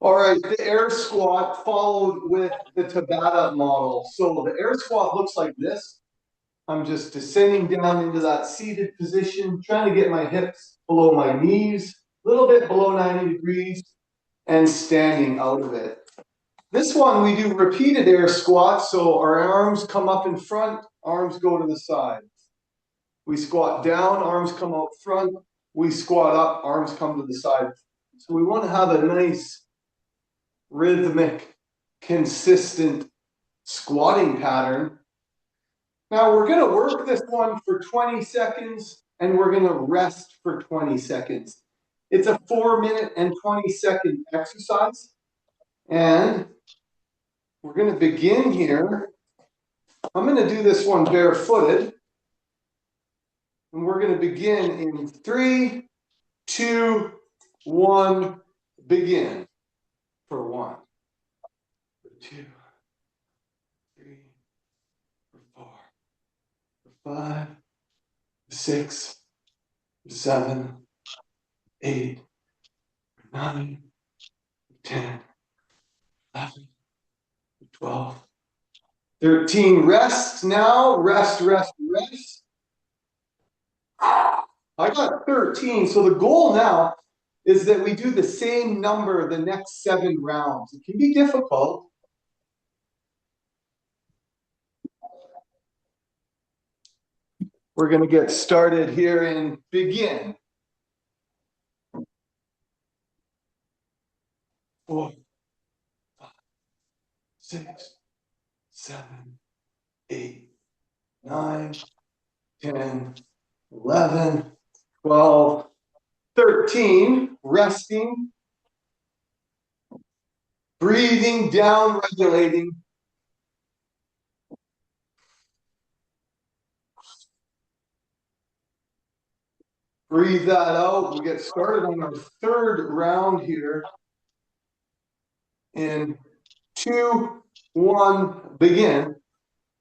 All right, the air squat followed with the Tabata model. So the air squat looks like this. I'm just descending down into that seated position, trying to get my hips below my knees, a little bit below 90 degrees, and standing out of it. This one, we do repeated air squats, so our arms come up in front, arms go to the side. We squat down, arms come out front. We squat up, arms come to the side. So we want to have a nice rhythmic, consistent squatting pattern. Now we're going to work this one for 20 seconds and we're going to rest for 20 seconds. It's a 4-minute and 20-second exercise. And we're going to begin here. I'm going to do this one barefooted. And we're going to begin in 3, 2, 1, begin. For 1, for 2, 3, for 4, for 5, 6, 7, 8, 9, 10, 11, 12, 13. Rest now. Rest, rest, rest. I got 13. So the goal now is that we do the same number the next 7 rounds. It can be difficult. We're going to get started here and begin. 4, 5, 6, 7, 8, 9, 10, 11, 12, 13. Resting. Breathing down, regulating. Breathe that out. We get started on our 3rd round here. In 2, 1, begin.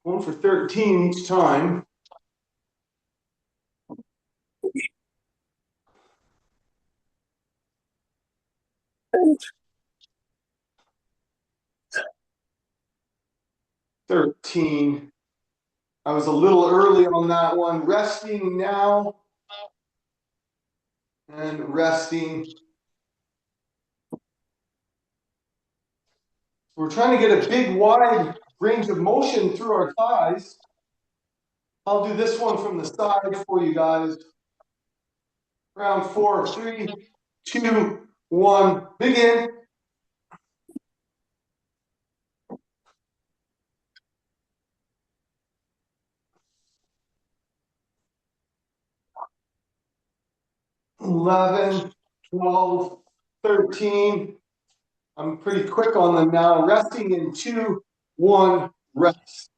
Going for 13 each time. $13. I was a little early on that one. Resting now. And resting. We're trying to get a big, wide range of motion through our thighs. I'll do this one from the side for you guys. Round 4, 3, 2, 1, begin. $11, $12, $13. I'm pretty quick on them now. Resting in 2, 1, rest.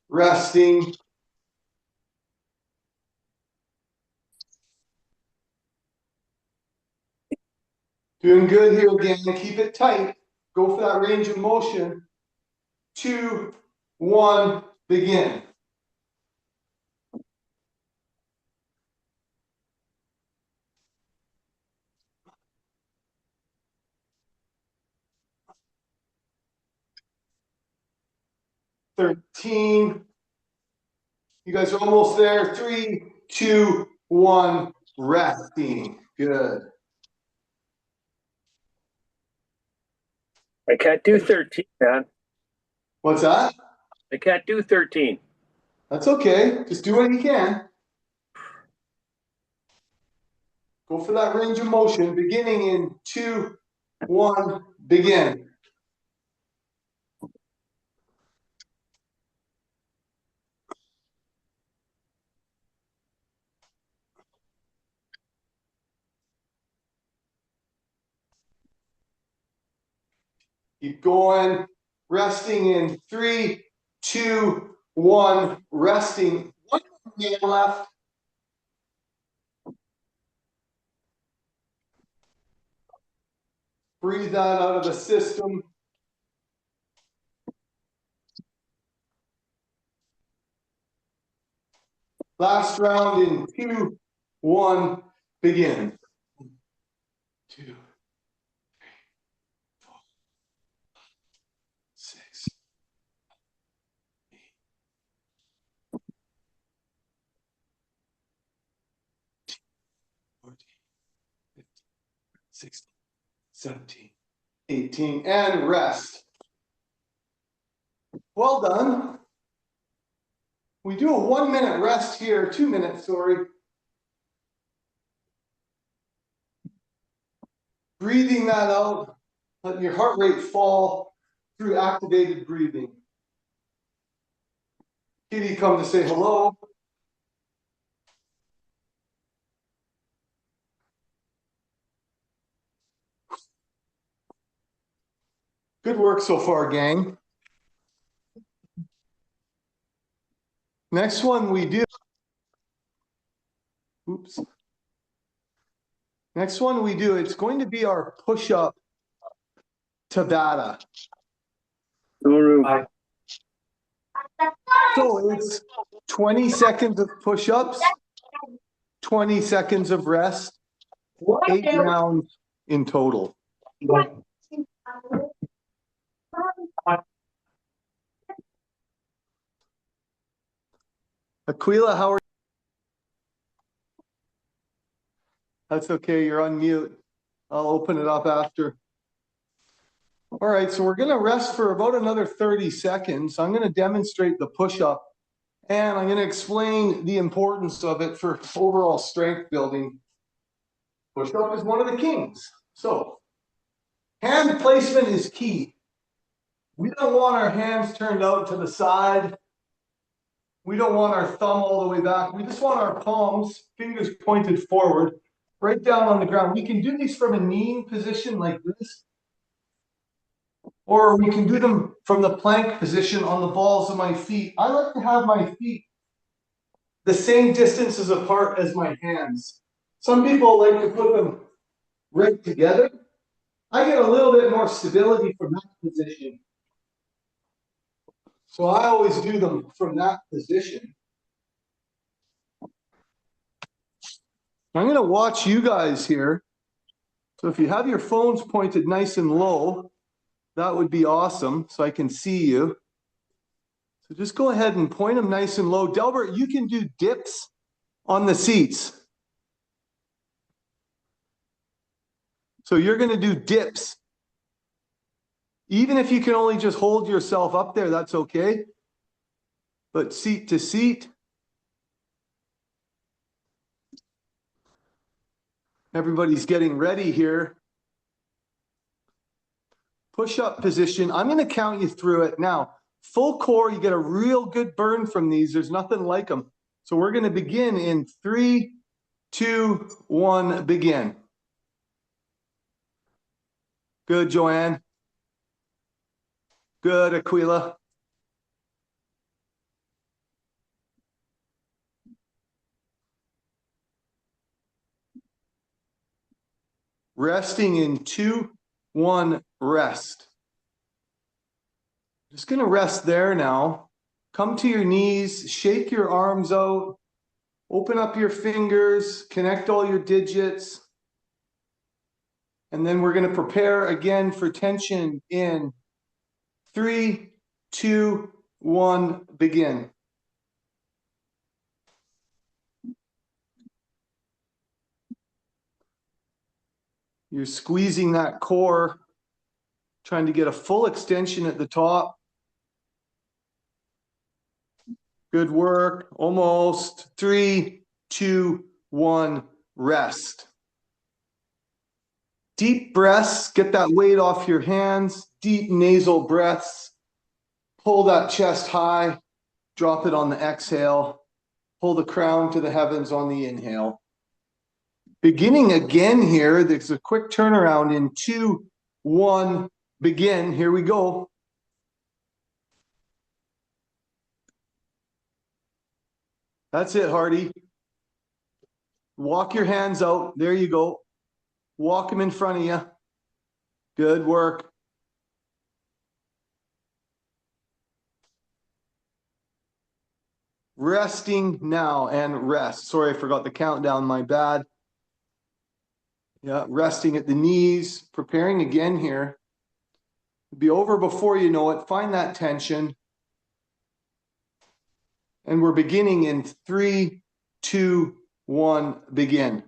Resting. Doing good here again. Keep it tight. Go for that range of motion. 2, 1, begin. $13. You guys are almost there. 3, 2, 1, resting. Good. I can't do 13, man. What's that? I can't do 13. That's okay. Just do what you can. Go for that range of motion. Beginning in 2, 1, begin. Keep going. Resting in 3, 2, 1. Resting. One hand left. Breathe that out of the system. Last round in 2, 1, begin. 2, 3, 4, 6, 8, 14, 15, 16, 17, 18, and rest. Well done. We do a 1 minute rest here, 2 minutes, sorry. Breathing that out, letting your heart rate fall through activated breathing. Kitty come to say hello. Good work so far, gang. Next one we do. Oops. Next one we do, it's going to be our push-up Tabata. So it's 20 seconds of push-ups, 20 seconds of rest, 8 rounds in total. Aquila, how are you? That's okay, you're on mute. I'll open it up after. All right, so we're gonna rest for about another 30 seconds. I'm gonna demonstrate the push-up and I'm gonna explain the importance of it for overall strength building. Push-up is one of the kings. So, hand placement is key. We don't want our hands turned out to the side. We don't want our thumb all the way back. We just want our palms, fingers pointed forward, right down on the ground. We can do these from a kneeling position like this, or we can do them from the plank position on the balls of my feet. I like to have my feet the same distances apart as my hands. Some people like to put them right together. I get a little bit more stability from that position. So I always do them from that position. I'm going to watch you guys here. So if you have your phones pointed nice and low, that would be awesome so I can see you. So just go ahead and point them nice and low. Delbert, you can do dips on the seats. So you're going to do dips. Even if you can only just hold yourself up there, that's okay. But seat to seat. Everybody's getting ready here. Push-up position. I'm going to count you through it now. Full core, you get a real good burn from these. There's nothing like them. So we're going to begin in 3, 2, 1, begin. Good, Joanne. Good, Aquila. Resting in 2, 1, rest. Just going to rest there now. Come to your knees, shake your arms out, open up your fingers, connect all your digits. And then we're going to prepare again for tension in 3, 2, 1, begin. You're squeezing that core, trying to get a full extension at the top. Good work. Almost. 3, 2, 1, rest. Deep breaths. Get that weight off your hands. Deep nasal breaths. Pull that chest high. Drop it on the exhale. Pull the crown to the heavens on the inhale. Beginning again here, there's a quick turnaround in 2, 1, begin. Here we go. That's it, Hardy. Walk your hands out. There you go. Walk them in front of you. Good work. Resting now and rest. Sorry, I forgot the countdown. My bad. Yeah, resting at the knees, preparing again here. Be over before you know it. Find that tension. And we're beginning in 3, 2, 1, begin.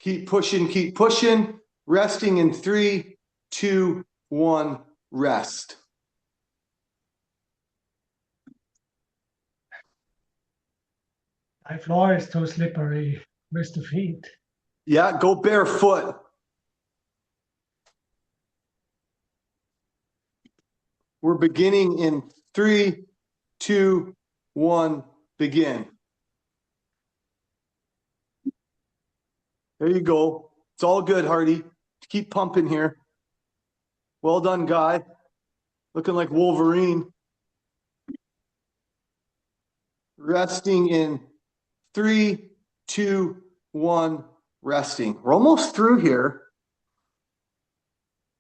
Keep pushing, keep pushing. Resting in 3, 2, 1, rest. My floor is too slippery with the feet. Yeah, go barefoot. We're beginning in 3, 2, 1, begin. There you go. It's all good, Hardy. Keep pumping here. Well done, Guy. Looking like Wolverine. Resting in 3, 2, 1, resting. We're almost through here.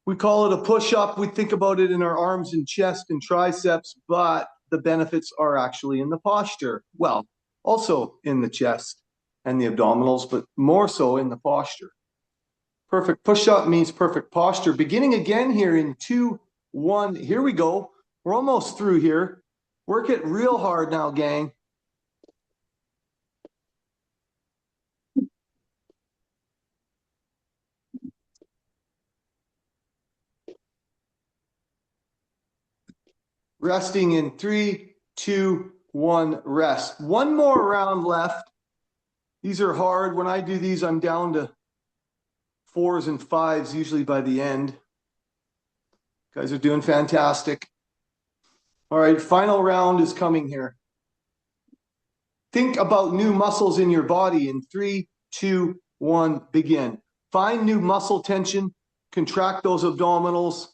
We call it a push-up. We think about it in our arms and chest and triceps, but the benefits are actually in the posture. Well, also in the chest and the abdominals, but more so in the posture. Perfect push-up means perfect posture. Beginning again here in 2, 1. Here we go. We're almost through here. Work it real hard now, gang. Resting in 3, 2, 1, rest. One more round left. These are hard. When I do these, I'm down to 4s and 5s usually by the end. Guys are doing fantastic. All right, final round is coming here. Think about new muscles in your body in 3, 2, 1, begin. Find new muscle tension, contract those abdominals,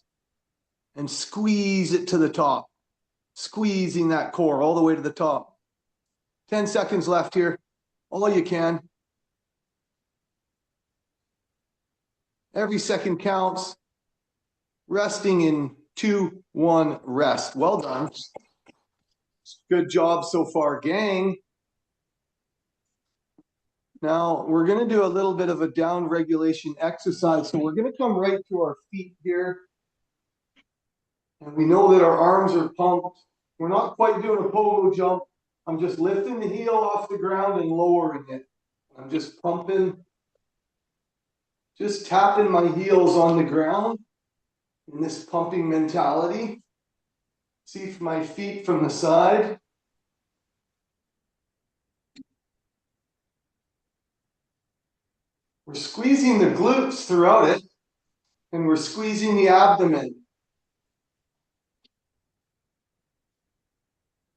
and squeeze it to the top. Squeezing that core all the way to the top. 10 seconds left here. All you can. Every second counts. Resting in 2, 1, rest. Well done. Good job so far, gang. Now we're going to do a little bit of a down regulation exercise. So we're going to come right to our feet here. And we know that our arms are pumped. We're not quite doing a pogo jump. I'm just lifting the heel off the ground and lowering it. I'm just pumping, just tapping my heels on the ground in this pumping mentality. See my feet from the side. We're squeezing the glutes throughout it, and we're squeezing the abdomen.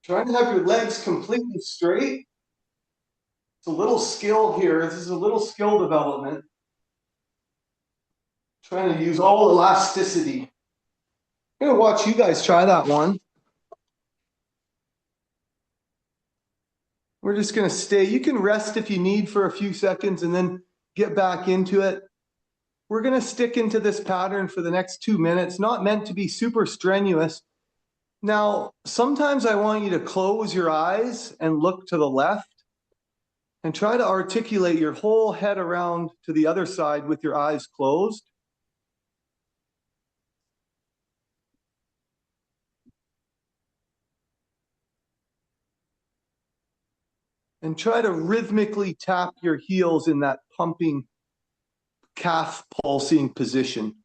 Trying to have your legs completely straight. It's a little skill here. This is a little skill development. Trying to use all elasticity. I'm going to watch you guys try that one. We're just going to stay. You can rest if you need for a few seconds and then get back into it. We're going to stick into this pattern for the next 2 minutes, not meant to be super strenuous. Now, sometimes I want you to close your eyes and look to the left and try to articulate your whole head around to the other side with your eyes closed. And try to rhythmically tap your heels in that pumping calf pulsing position.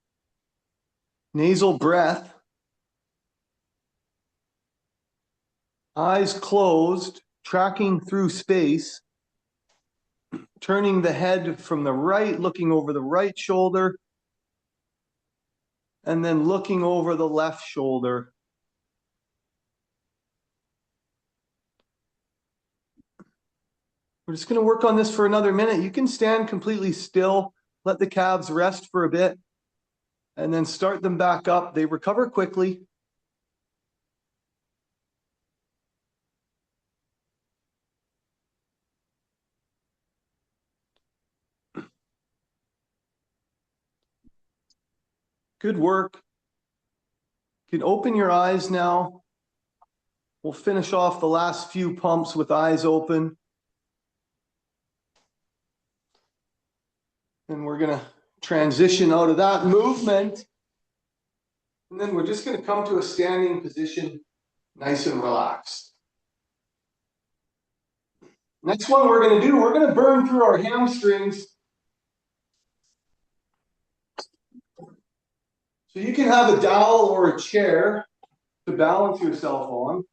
Nasal breath. Eyes closed, tracking through space. Turning the head from the right, looking over the right shoulder. And then looking over the left shoulder. We're just going to work on this for another minute. You can stand completely still, let the calves rest for a bit, and then start them back up. They recover quickly. Good work. You can open your eyes now. We'll finish off the last few pumps with eyes open. And we're going to transition out of that movement. And then we're just going to come to a standing position, nice and relaxed. Next one we're going to do, we're going to burn through our hamstrings. So you can have a dowel or a chair to balance yourself on.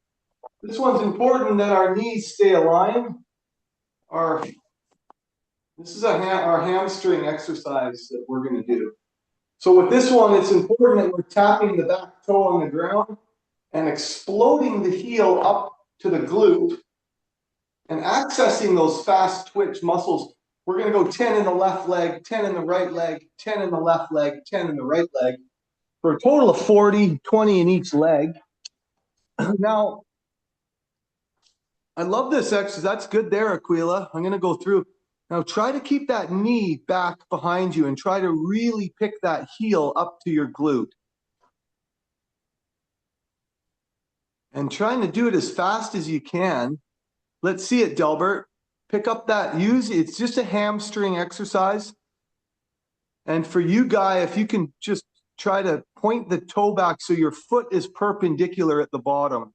This one's important that our knees stay aligned. This is our hamstring exercise that we're going to do. So with this one, it's important that we're tapping the back toe on the ground and exploding the heel up to the glute and accessing those fast twitch muscles. We're going to go 10 in the left leg, 10 in the right leg, 10 in the left leg, 10 in the right leg, for a total of 40, 20 in each leg. Now, I love this exercise. That's good there, Aquila. I'm going to go through. Now, try to keep that knee back behind you and try to really pick that heel up to your glute. And trying to do it as fast as you can. Let's see it, Delbert. Pick up that, it's just a hamstring exercise. And for you, Guy, if you can just try to point the toe back so your foot is perpendicular at the bottom.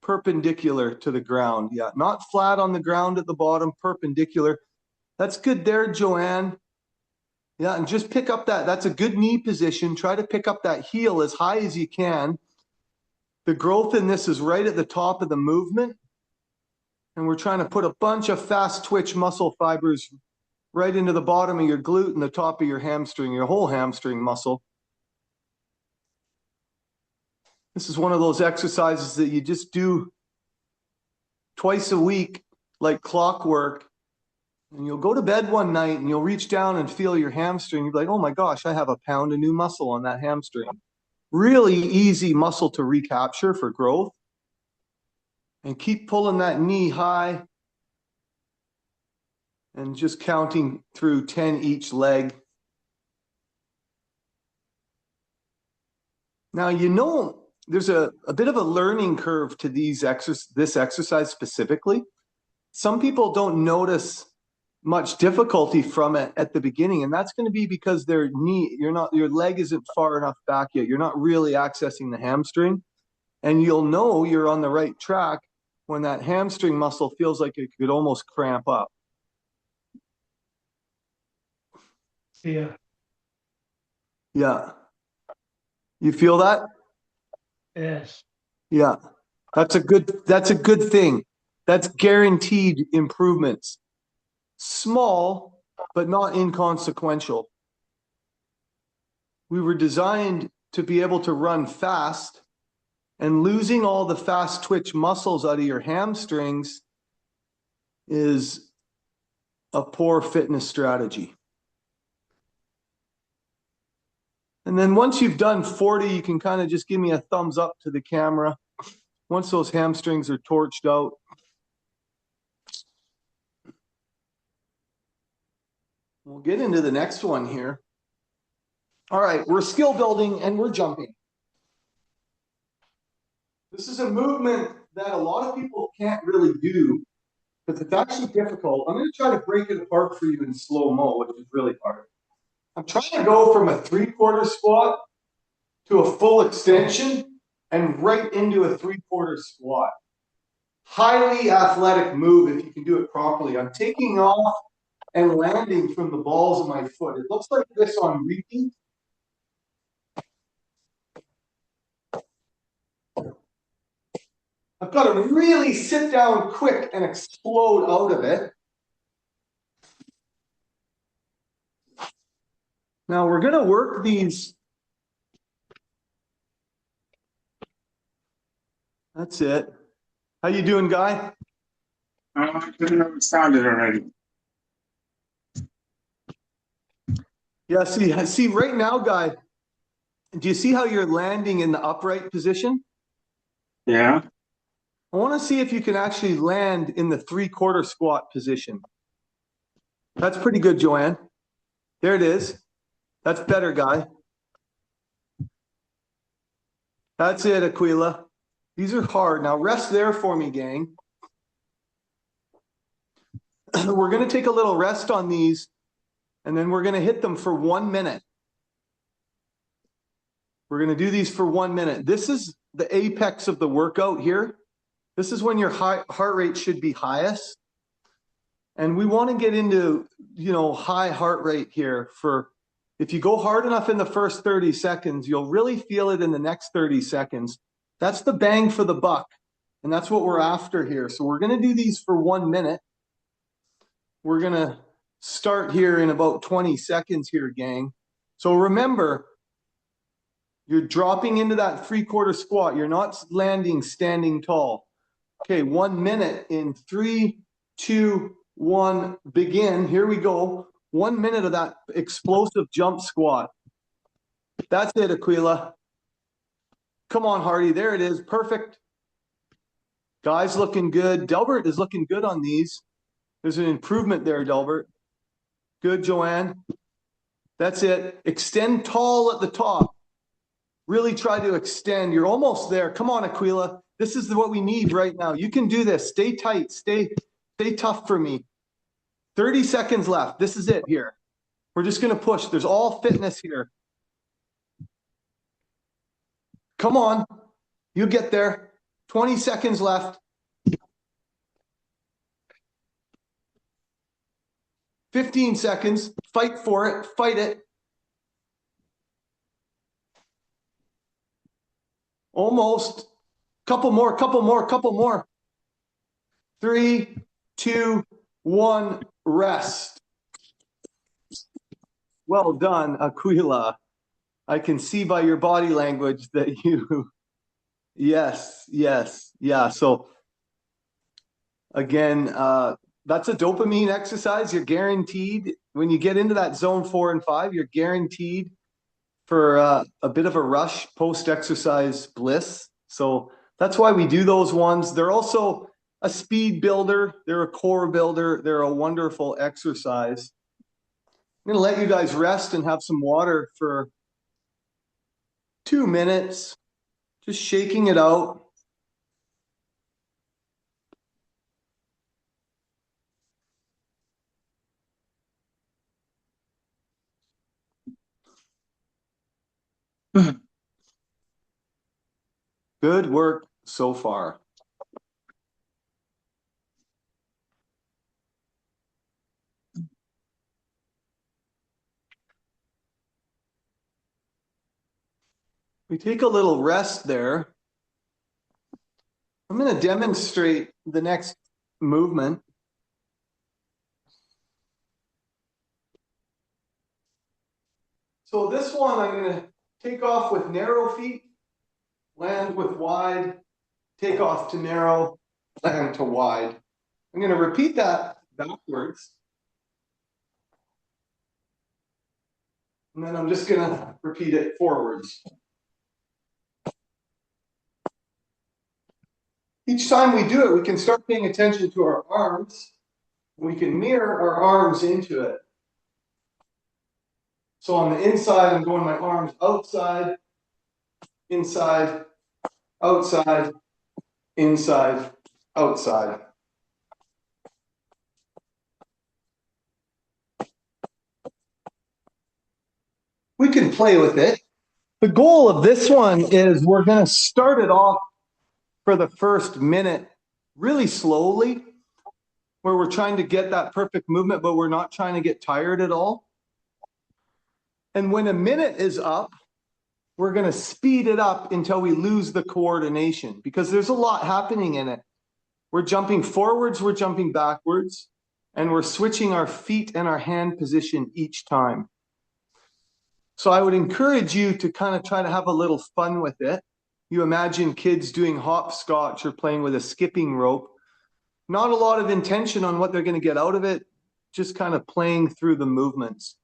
Perpendicular to the ground. Yeah, not flat on the ground at the bottom, perpendicular. That's good there, Joanne. Yeah, and just pick up that's a good knee position. Try to pick up that heel as high as you can. The growth in this is right at the top of the movement. And we're trying to put a bunch of fast twitch muscle fibers right into the bottom of your glute and the top of your hamstring, your whole hamstring muscle. This is one of those exercises that you just do twice a week, like clockwork. And you'll go to bed one night and you'll reach down and feel your hamstring. You'll be like, oh my gosh, I have a pound of new muscle on that hamstring. Really easy muscle to recapture for growth. And keep pulling that knee high. And just counting through 10 each leg. Now, there's a bit of a learning curve to this exercise specifically. Some people don't notice much difficulty from it at the beginning, and that's going to be because your leg isn't far enough back yet. You're not really accessing the hamstring, and you'll know you're on the right track when that hamstring muscle feels like it could almost cramp up. Yeah. Yeah. You feel that? Yes. Yeah. That's a good thing. That's guaranteed improvements. Small, but not inconsequential. We were designed to be able to run fast, and losing all the fast twitch muscles out of your hamstrings is a poor fitness strategy. And then once you've done 40, you can kind of just give me a thumbs up to the camera. Once those hamstrings are torched out. We'll get into the next one here. All right, we're skill building and we're jumping. This is a movement that a lot of people can't really do, because it's actually difficult. I'm going to try to break it apart for you in slow-mo, which is really hard. I'm trying to go from a 3/4 squat to a full extension and right into a 3/4 squat. Highly athletic move if you can do it properly. I'm taking off and landing from the balls of my foot. It looks like this on repeat. I've got to really sit down quick and explode out of it. Now we're going to work these. That's it. How you doing, Guy? I didn't know it sounded already. Yeah, see right now, Guy, do you see how you're landing in the upright position? Yeah. I want to see if you can actually land in the 3/4 squat position. That's pretty good, Joanne. There it is. That's better, Guy. That's it, Aquila. These are hard. Now rest there for me, gang. We're going to take a little rest on these, and then we're going to hit them for 1 minute. We're going to do these for 1 minute. This is the apex of the workout here. This is when your heart rate should be highest. And we want to get into, high heart rate here for, if you go hard enough in the first 30 seconds, you'll really feel it in the next 30 seconds. That's the bang for the buck. And that's what we're after here. So we're going to do these for 1 minute. We're going to start here in about 20 seconds here, gang. So remember, you're dropping into that 3/4 squat. You're not landing standing tall. Okay, 1 minute in 3, 2, 1, begin. Here we go. 1 minute of that explosive jump squat. That's it, Aquila. Come on, Hardy. There it is. Perfect. Guys looking good. Delbert is looking good on these. There's an improvement there, Delbert. Good, Joanne. That's it. Extend tall at the top. Really try to extend. You're almost there. Come on, Aquila. This is what we need right now. You can do this. Stay tight. Stay tough for me. 30 seconds left. This is it here. We're just going to push. There's all fitness here. Come on. You get there. 20 seconds left. 15 seconds. Fight for it. Fight it. Almost. Couple more. 3, 2, 1, rest. Well done, Aquila. I can see by your body language that you, yes. Yeah, so again, that's a dopamine exercise. You're guaranteed, when you get into that zone 4 and 5, you're guaranteed for a bit of a rush post-exercise bliss. So that's why we do those ones. They're also a speed builder. They're a core builder. They're a wonderful exercise. I'm going to let you guys rest and have some water for 2 minutes. Just shaking it out. Good work so far. We take a little rest there. I'm going to demonstrate the next movement. So this one, I'm going to take off with narrow feet, land with wide, take off to narrow, land to wide. I'm going to repeat that backwards. And then I'm just going to repeat it forwards. Each time we do it, we can start paying attention to our arms. We can mirror our arms into it. So on the inside, I'm going my arms outside, inside, outside, inside, outside. We can play with it. The goal of this one is we're going to start it off for the first minute really slowly, where we're trying to get that perfect movement, but we're not trying to get tired at all. And when a minute is up, we're going to speed it up until we lose the coordination, because there's a lot happening in it. We're jumping forwards, we're jumping backwards, and we're switching our feet and our hand position each time. So I would encourage you to kind of try to have a little fun with it. You imagine kids doing hopscotch or playing with a skipping rope. Not a lot of intention on what they're going to get out of it, just kind of playing through the movements.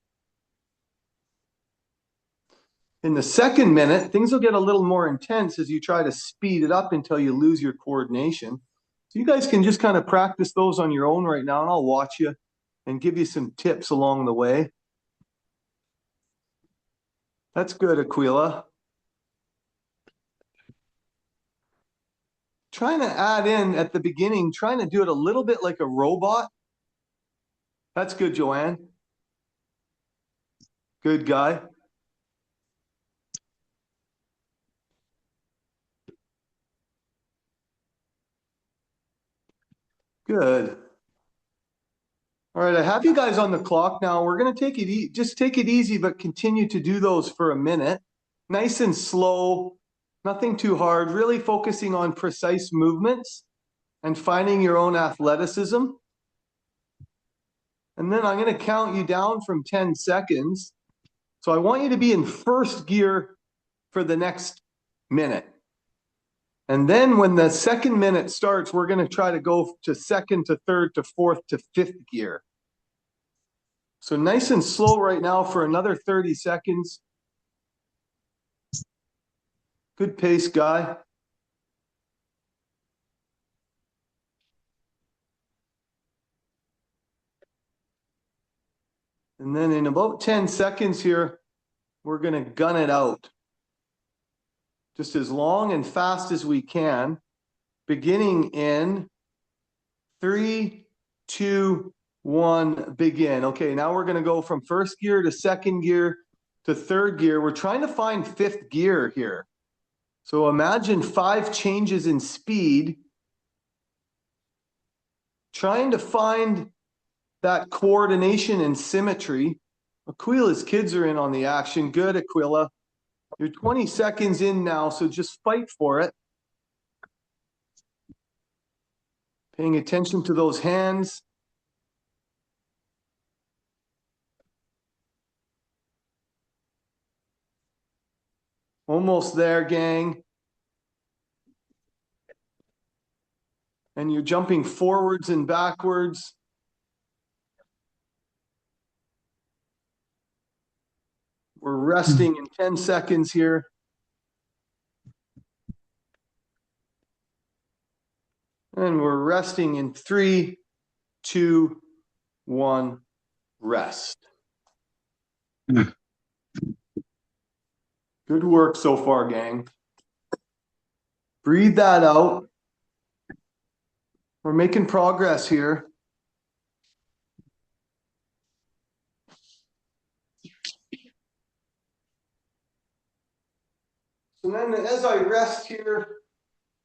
In the second minute, things will get a little more intense as you try to speed it up until you lose your coordination. So you guys can just kind of practice those on your own right now, and I'll watch you and give you some tips along the way. That's good, Aquila. trying to add in at the beginning, trying to do it a little bit like a robot. That's good, Joanne. Good guy. Good. All right, I have you guys on the clock now. We're going to take it just take it easy, but continue to do those for a minute. Nice and slow, nothing too hard, really focusing on precise movements and finding your own athleticism. And then I'm going to count you down from 10 seconds. So I want you to be in first gear for the next minute. And then when the second minute starts, we're going to try to go to second to third to fourth to fifth gear. So nice and slow right now for another 30 seconds. Good pace, guy. And then in about 10 seconds here, we're going to gun it out. Just as long and fast as we can. Beginning in 3, 2, 1, begin. Okay, now we're going to go from first gear to second gear to third gear. We're trying to find fifth gear here. So imagine 5 changes in speed. Trying to find that coordination and symmetry. Aquila's kids are in on the action. Good, Aquila. You're 20 seconds in now, so just fight for it. Paying attention to those hands. Almost there, gang. And you're jumping forwards and backwards. We're resting in 10 seconds here. And we're resting in 3, 2, 1, rest. Good work so far, gang. Breathe that out. We're making progress here. So then as I rest here,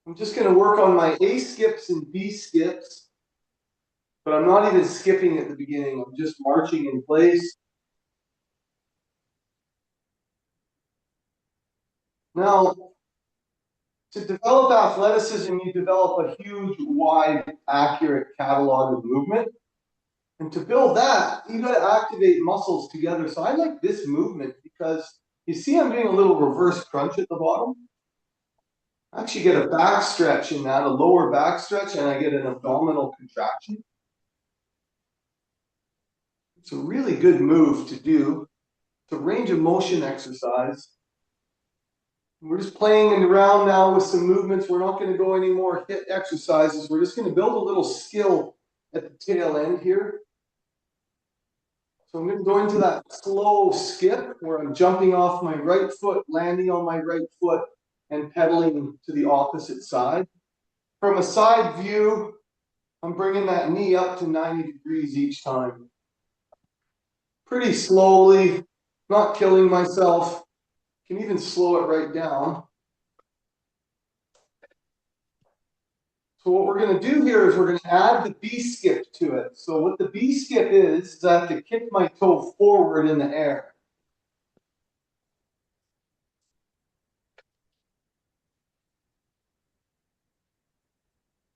I'm just going to work on my A skips and B skips. But I'm not even skipping at the beginning. I'm just marching in place. Now, to develop athleticism, you develop a huge, wide, accurate catalog of movement. And to build that, you got to activate muscles together. So I like this movement because you see I'm doing a little reverse crunch at the bottom. I actually get a back stretch in that, a lower back stretch, and I get an abdominal contraction. It's a really good move to do. It's a range of motion exercise. We're just playing around now with some movements. We're not going to go any more HIIT exercises. We're just going to build a little skill at the tail end here. So I'm going to go into that slow skip where I'm jumping off my right foot, landing on my right foot, and pedaling to the opposite side. From a side view, I'm bringing that knee up to 90 degrees each time. Pretty slowly, not killing myself. Can even slow it right down. So what we're going to do here is we're going to add the B skip to it. So what the B skip is I have to kick my toe forward in the air.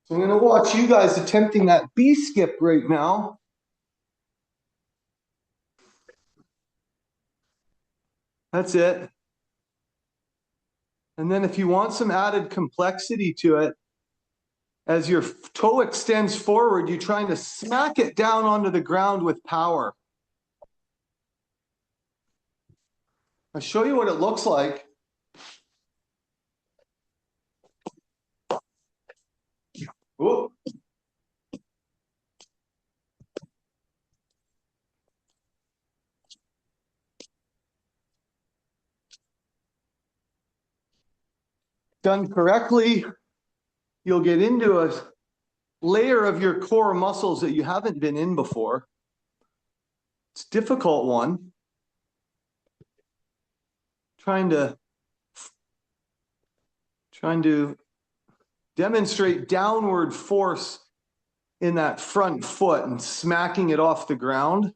So I'm going to watch you guys attempting that B skip right now. That's it. And then if you want some added complexity to it, as your toe extends forward, you're trying to smack it down onto the ground with power. I'll show you what it looks like. Ooh. Done correctly. you'll get into a layer of your core muscles that you haven't been in before. It's a difficult one. Trying to demonstrate downward force in that front foot and smacking it off the ground.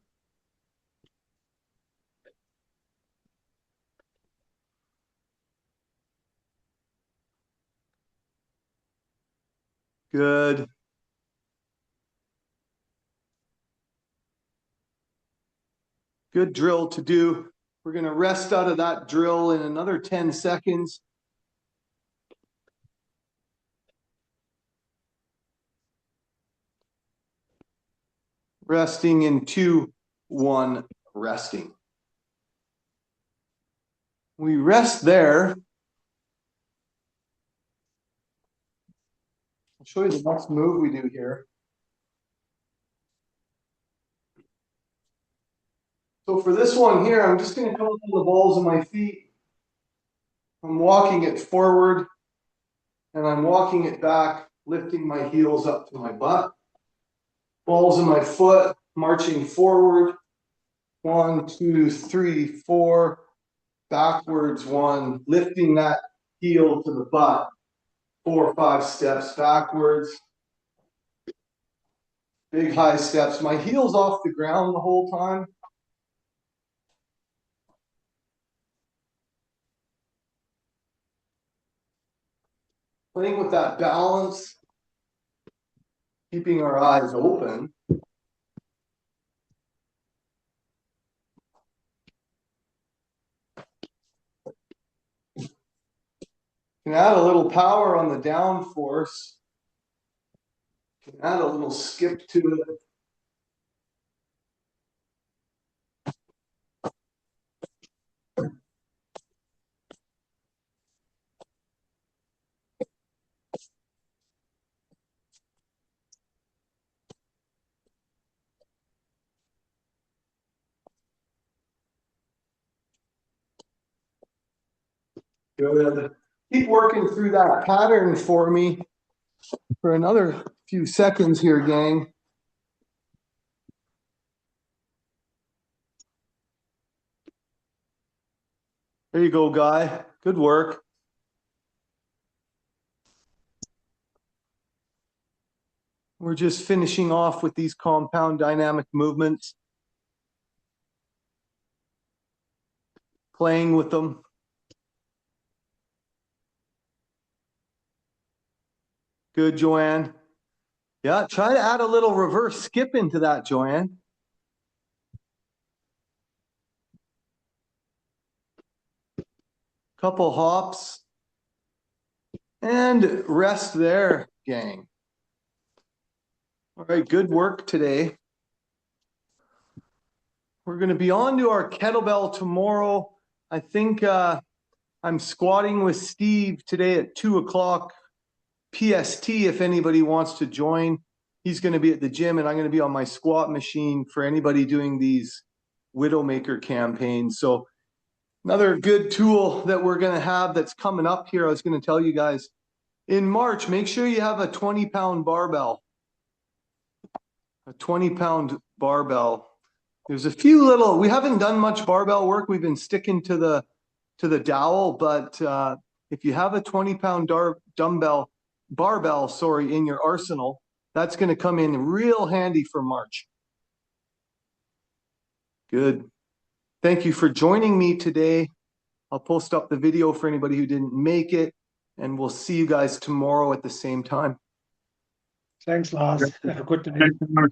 Good. Good drill to do. We're going to rest out of that drill in another 10 seconds. Resting in 2, 1, resting. We rest there. I'll show you the next move we do here. So for this one here, I'm just going to count the balls of my feet. I'm walking it forward and I'm walking it back, lifting my heels up to my butt. Balls in my foot, marching forward. 1, 2, 3, 4. Backwards 1, lifting that heel to the butt. 4 or 5 steps backwards. Big high steps. My heel's off the ground the whole time. Playing with that balance, keeping our eyes open. Can add a little power on the down force. Can add a little skip to it. Good. Keep working through that pattern for me for another few seconds here, gang. There you go, Guy. Good work. We're just finishing off with these compound dynamic movements. Playing with them. Good, Joanne. Yeah, try to add a little reverse skip into that, Joanne. Couple hops. And rest there, gang. All right, good work today. We're going to be on to our kettlebell tomorrow. I think I'm squatting with Steve today at 2 o'clock PST if anybody wants to join. He's going to be at the gym and I'm going to be on my squat machine for anybody doing these Widowmaker campaigns. So another good tool that we're going to have that's coming up here, I was going to tell you guys, in March, make sure you have a 20-pound barbell. A 20-pound barbell. There's a few little, we haven't done much barbell work. We've been sticking to the dowel, but if you have a 20-pound barbell, in your arsenal, that's going to come in real handy for March. Good. Thank you for joining me today. I'll post up the video for anybody who didn't make it, and we'll see you guys tomorrow at the same time. Thanks, Lars. Have a good day. Thank you.